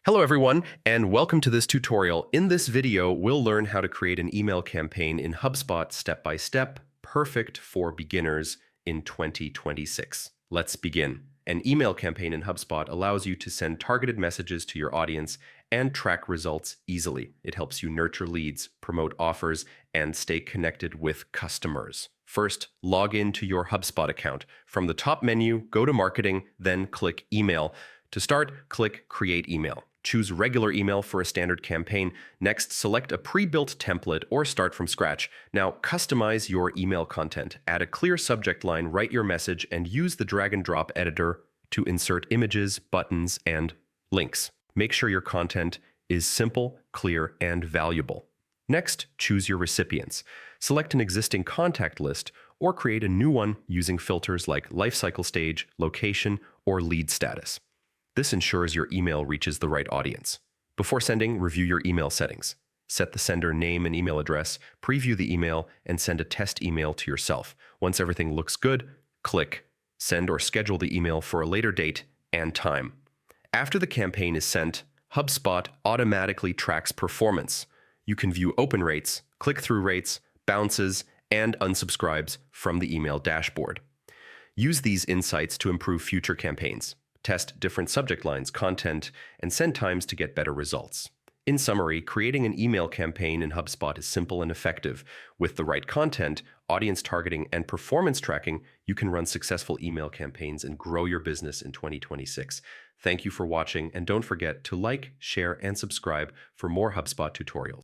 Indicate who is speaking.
Speaker 1: Hello everyone, and welcome to this tutorial. In this video, we'll learn how to create an email campaign in HubSpot step by step, perfect for beginners in 2026. Let's begin. An email campaign in HubSpot allows you to send targeted messages to your audience and track results easily. It helps you nurture leads, promote offers, and stay connected with customers. First, log into your HubSpot account. From the top menu, go to Marketing, then click Email. To start, click Create Email. Choose regular email for a standard campaign. Next, select a pre-built template or start from scratch. Now, customize your email content. Add a clear subject line, write your message, and use the drag and drop editor to insert images, buttons, and links. Make sure your content is simple, clear, and valuable. Next, choose your recipients. Select an existing contact list or create a new one using filters like lifecycle stage, location, or lead status. This ensures your email reaches the right audience. Before sending, review your email settings. Set the sender name and email address, preview the email, and send a test email to yourself. Once everything looks good, click Send or schedule the email for a later date and time. After the campaign is sent, HubSpot automatically tracks performance. You can view open rates, click-through rates, bounces, and unsubscribes from the email dashboard. Use these insights to improve future campaigns. Test different subject lines, content, and send times to get better results. In summary, creating an email campaign in HubSpot is simple and effective. With the right content, audience targeting, and performance tracking, you can run successful email campaigns and grow your business in 2026. Thank you for watching, and don't forget to like, share, and subscribe for more HubSpot tutorials.